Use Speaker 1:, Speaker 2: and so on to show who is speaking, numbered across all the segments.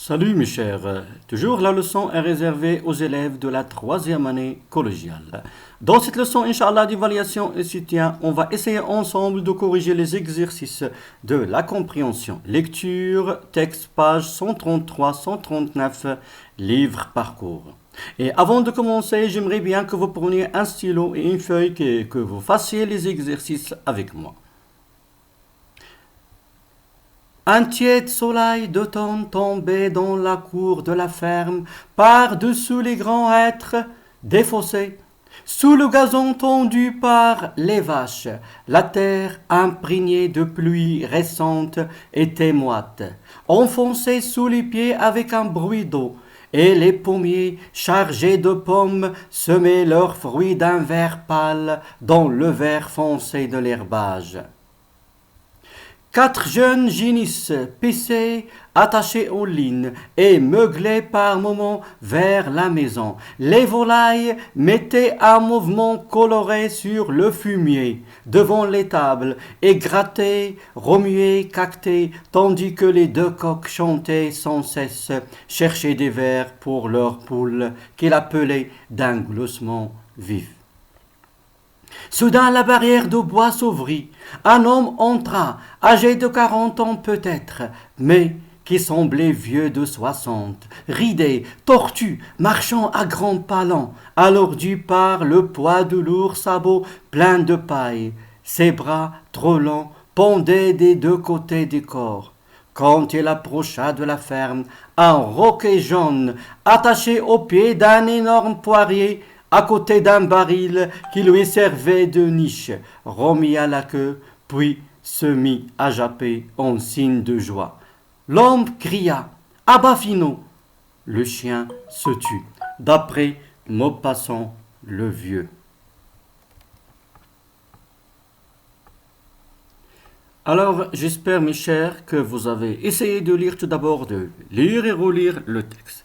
Speaker 1: Salut mes chers, toujours la leçon est réservée aux élèves de la troisième année collégiale. Dans cette leçon, Inch'Allah, d'évaluation et soutien, on va essayer ensemble de corriger les exercices de la compréhension. Lecture, texte, page 133-139, livre parcours. Et avant de commencer, j'aimerais bien que vous preniez un stylo et une feuille et que vous fassiez les exercices avec moi. Un tiède soleil d'automne tombait dans la cour de la ferme, par-dessous les grands hêtres des fossés. Sous le gazon tondu par les vaches, la terre imprégnée de pluie récente était moite, enfoncée sous les pieds avec un bruit d'eau, et les pommiers chargés de pommes semaient leurs fruits d'un vert pâle dans le vert foncé de l'herbage. 4 jeunes génisses pissaient, attachés aux lignes, et meuglaient par moments vers la maison. Les volailles mettaient un mouvement coloré sur le fumier, devant les tables, et grattaient, remuaient, caquetaient, tandis que les deux coqs chantaient sans cesse, cherchaient des vers pour leurs poules, qu'ils appelaient d'un gloussement vif. Soudain la barrière de bois s'ouvrit. Un homme entra, âgé de 40 ans peut-être, mais qui semblait vieux de 60, ridé, tortu, marchant à grands pas lents, alourdi par le poids de lourds sabots pleins de paille. Ses bras, trop longs, pendaient des deux côtés du corps. Quand il approcha de la ferme, un roquet jaune, attaché au pied d'un énorme poirier, à côté d'un baril qui lui servait de niche, remit à la queue, puis se mit à japper en signe de joie. L'homme cria « À bas Finot !» Le chien se tut, d'après Maupassant le vieux. Alors, j'espère, mes chers, que vous avez essayé de lire tout d'abord, de lire et relire le texte.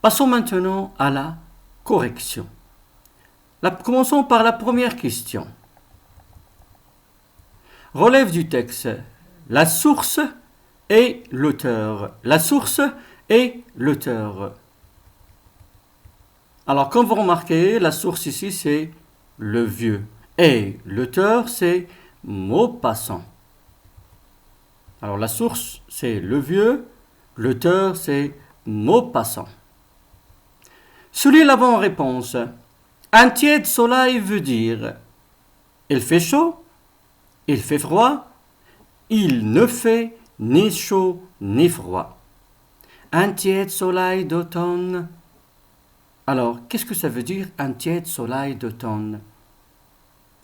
Speaker 1: Passons maintenant à la correction. Commençons par la première question. Relève du texte la source et l'auteur. La source et l'auteur. Alors, comme vous remarquez, la source ici, c'est le vieux. Et l'auteur, c'est Maupassant. Alors, la source, c'est le vieux. L'auteur, c'est Maupassant. Soulignez la bonne réponse. Un tiède soleil veut dire il fait chaud, il fait froid, il ne fait ni chaud ni froid. Un tiède soleil d'automne. Alors, qu'est-ce que ça veut dire un tiède soleil d'automne?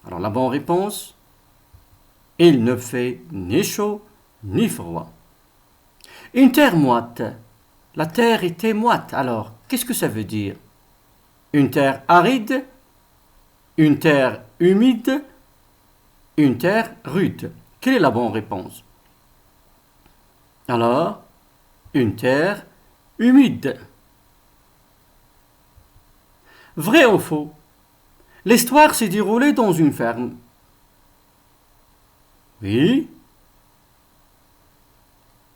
Speaker 1: Alors, la bonne réponse, il ne fait ni chaud ni froid. Une terre moite. La terre était moite. Alors, qu'est-ce que ça veut dire? Une terre aride, une terre humide, une terre rude. Quelle est la bonne réponse? Alors, une terre humide. Vrai ou faux? L'histoire s'est déroulée dans une ferme. Oui.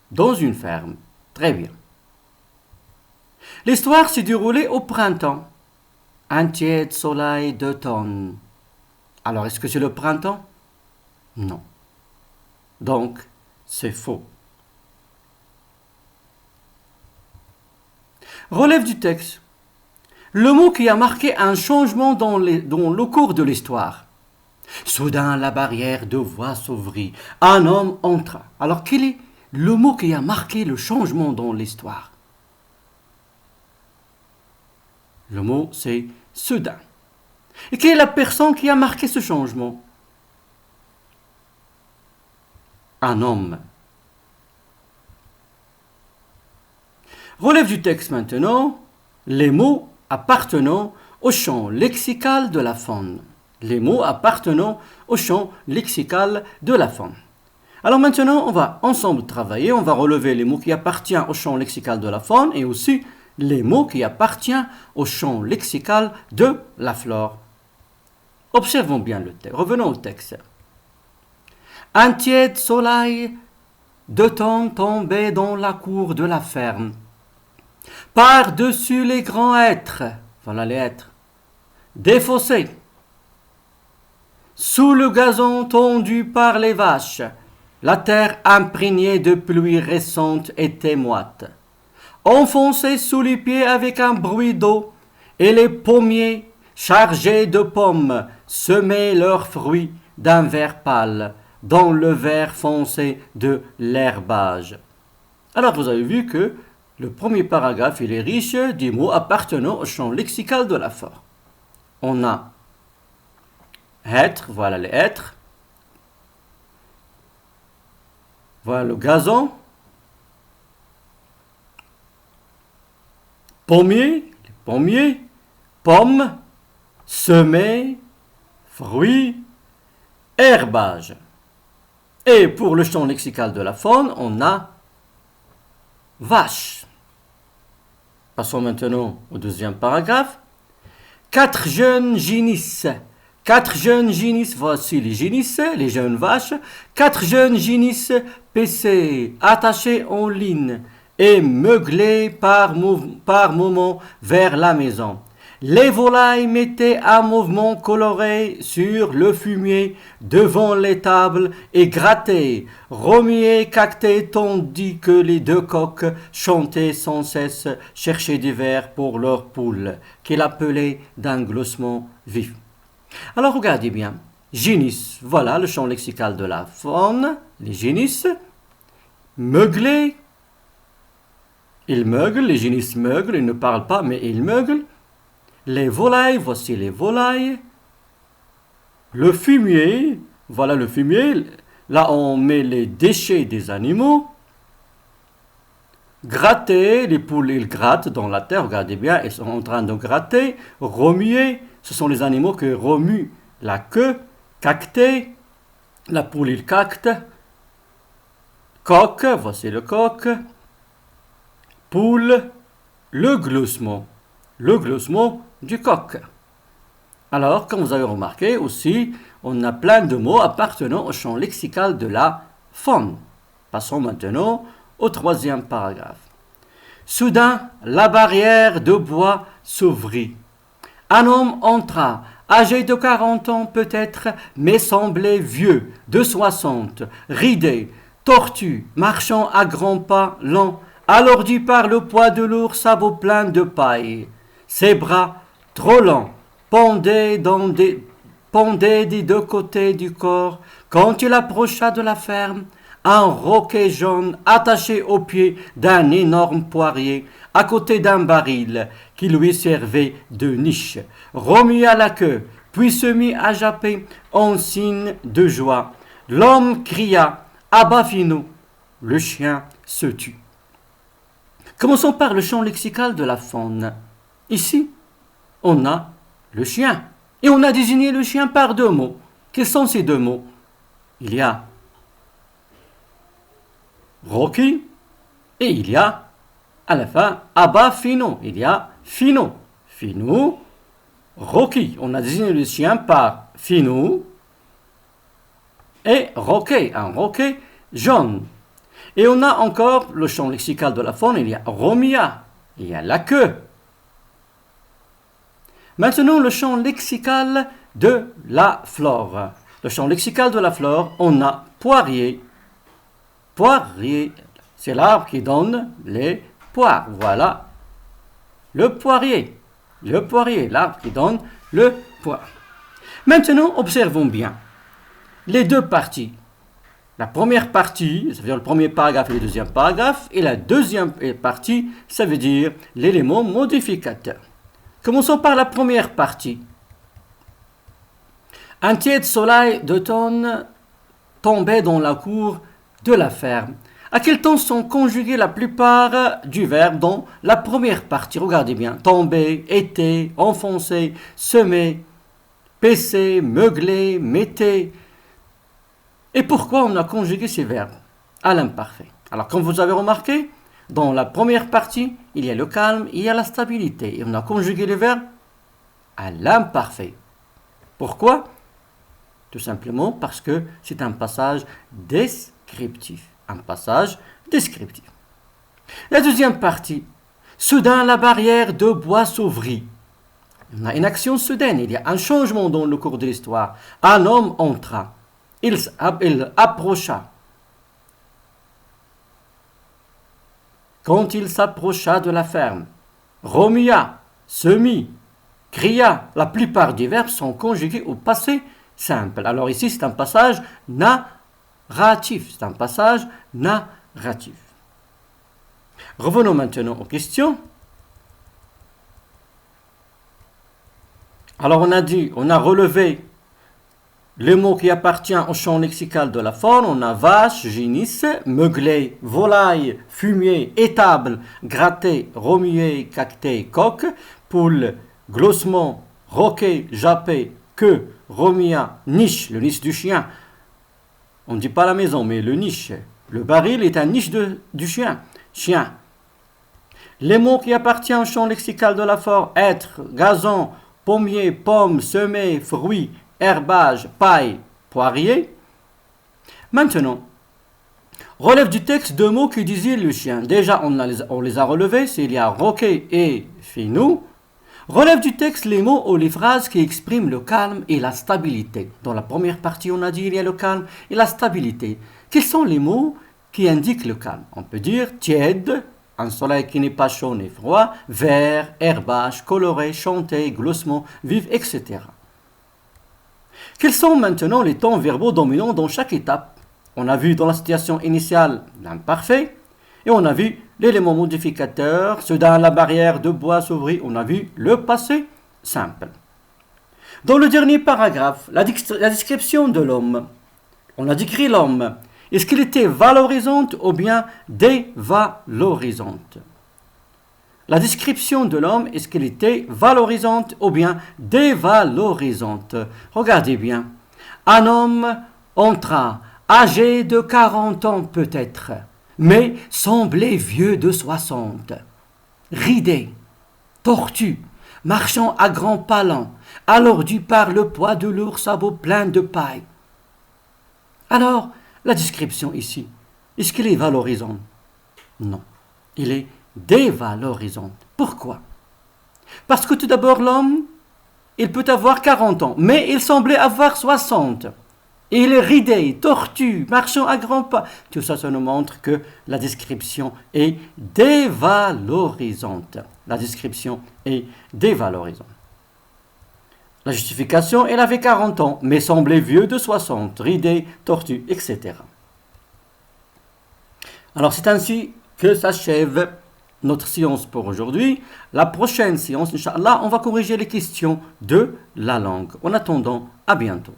Speaker 1: Dans une ferme. Très bien. L'histoire s'est déroulée au printemps. Un tiède soleil d'automne. Alors, est-ce que c'est le printemps? Non. Donc, c'est faux. Relève du texte. Le mot qui a marqué un changement dans le cours de l'histoire. Soudain, la barrière de voix s'ouvrit. Un homme entra. Alors, quel est le mot qui a marqué le changement dans l'histoire? Le mot, c'est soudain. Et quelle est la personne qui a marqué ce changement? Un homme. Relève du texte maintenant les mots appartenant au champ lexical de la faune. Les mots appartenant au champ lexical de la faune. Alors maintenant, on va ensemble travailler, on va relever les mots qui appartiennent au champ lexical de la faune et aussi les mots qui appartiennent au champ lexical de la flore. Observons bien le texte. Revenons au texte. Un tiède soleil de temps tombait dans la cour de la ferme. Par-dessus les grands hêtres, voilà les hêtres, défaussés, sous le gazon tondu par les vaches, la terre imprégnée de pluie récente était moite. Enfoncés sous les pieds avec un bruit d'eau, et les pommiers, chargés de pommes, semaient leurs fruits d'un vert pâle, dans le vert foncé de l'herbage. Alors vous avez vu que le premier paragraphe il est riche des mots appartenant au champ lexical de la forme. On a être, voilà les êtres. Voilà le gazon. Pommier, les pommiers. Pommes, semer, fruits, herbage. Et pour le champ lexical de la faune, on a vache. Passons maintenant au deuxième paragraphe. Quatre jeunes génisses. Quatre jeunes génisses, voici les génisses, les jeunes vaches. Quatre jeunes génisses paissées, attachées en ligne et meuglées par moments vers la maison. Les volailles mettaient un mouvement coloré sur le fumier devant les tables et grattaient, remuaient, caquetaient, tandis que les deux coqs chantaient sans cesse, cherchaient des vers pour leurs poules, qu'ils appelaient d'un gloussement vif. Alors regardez bien, génis, voilà le champ lexical de la faune, les génisses, meugler, ils meuglent, les génisses meuglent, ils ne parlent pas mais ils meuglent. Les volailles, voici les volailles. Le fumier, voilà le fumier. Là, on met les déchets des animaux. Gratter, les poules, ils grattent dans la terre. Regardez bien, ils sont en train de gratter. Remuer, ce sont les animaux qui remuent la queue. Cacter, la poule, il cacte. Coq, voici le coq. Poule, le gloussement. Le gloussement du coq. Alors, comme vous avez remarqué aussi, on a plein de mots appartenant au champ lexical de la faune. Passons maintenant au troisième paragraphe. Soudain, la barrière de bois s'ouvrit. Un homme entra, âgé de 40 ans peut-être, mais semblait vieux, de 60, ridé, tortu, marchant à grands pas lents, alourdi par le poids de lourds sabots pleins de paille. Ses bras, trop longs, pendaient des deux côtés du corps. Quand il approcha de la ferme, un roquet jaune attaché au pied d'un énorme poirier, à côté d'un baril qui lui servait de niche, remua la queue, puis se mit à japper en signe de joie. L'homme cria « Abba Finou !» Le chien se tut. Commençons par le champ lexical de la faune. Ici, on a le chien. Et on a désigné le chien par deux mots. Quels sont ces deux mots? Il y a Rocky et il y a, à la fin, Abba Fino. Il y a Fino. Fino, Rocky. On a désigné le chien par Fino et Rocky. Un Rocky jaune. Et on a encore le champ lexical de la faune. Il y a Romia. Il y a la queue. Maintenant, le champ lexical de la flore. Le champ lexical de la flore, on a poirier. Poirier, c'est l'arbre qui donne les poires. Voilà le poirier. Le poirier, l'arbre qui donne le poire. Maintenant, observons bien les deux parties. La première partie, ça veut dire le premier paragraphe et le deuxième paragraphe, et la deuxième partie, ça veut dire l'élément modificateur. Commençons par la première partie. Un tiède soleil d'automne tombait dans la cour de la ferme. À quel temps sont conjugués la plupart du verbe dans la première partie? Regardez bien. Tomber, était, enfoncer, semer, paisser, meugler, mettez. Et pourquoi on a conjugué ces verbes à l'imparfait? Alors, comme vous avez remarqué, dans la première partie, il y a le calme, il y a la stabilité. Et on a conjugué les verbes à l'imparfait. Pourquoi? Tout simplement parce que c'est un passage descriptif. un passage descriptif. La deuxième partie. Soudain, la barrière de bois s'ouvrit. On a une action soudaine, il y a un changement dans le cours de l'histoire. Un homme entra. Il approcha. Quand il s'approcha de la ferme, remua, se mit, cria. La plupart des verbes sont conjugués au passé simple. Alors ici, c'est un passage narratif. C'est un passage narratif. Revenons maintenant aux questions. Alors on a relevé les mots qui appartiennent au champ lexical de la faune. On a vache, génisse, meuglet, volaille, fumier, étable, gratté, remuer, cacté, coq, poule, glossement, roquet, jappé, queue, romia, niche, le niche du chien. On ne dit pas la maison, mais le niche. Le baril est un niche du chien. Chien. Les mots qui appartiennent au champ lexical de la faune, être, gazon, pommier, pomme, semer, fruits, herbage, paille, poirier. Maintenant, relève du texte deux mots qui disaient le chien. Déjà, on les a relevés, c'est il y a roquet et finou. Relève du texte les mots ou les phrases qui expriment le calme et la stabilité. Dans la première partie, on a dit il y a le calme et la stabilité. Quels sont les mots qui indiquent le calme? On peut dire tiède, un soleil qui n'est pas chaud ni froid, vert, herbage, coloré, chanté, gloussement, vif, etc. Quels sont maintenant les temps verbaux dominants dans chaque étape? On a vu dans la situation initiale l'imparfait et on a vu l'élément modificateur. Soudain la barrière de bois s'ouvrit, on a vu le passé simple. Dans le dernier paragraphe, la description de l'homme. On a décrit l'homme. Est-ce qu'il était valorisante ou bien dévalorisante? La description de l'homme, est-ce qu'elle était valorisante ou bien dévalorisante? Regardez bien. Un homme entra, âgé de 40 ans peut-être, mais semblait vieux de 60. Ridé, tortu, marchant à grands palans, alourdi par le poids de lourds sabots pleins de paille. Alors, la description ici, est-ce qu'elle est valorisante? Non, il est dévalorisante. Pourquoi? Parce que tout d'abord, l'homme, il peut avoir 40 ans, mais il semblait avoir 60. Et il est ridé, tortu, marchant à grands pas. Tout ça, ça nous montre que la description est dévalorisante. La description est dévalorisante. La justification, elle avait 40 ans, mais semblait vieux de 60, ridé, tortu, etc. Alors c'est ainsi que s'achève notre séance pour aujourd'hui. La prochaine séance, Inch'Allah, on va corriger les questions de la langue. En attendant, à bientôt.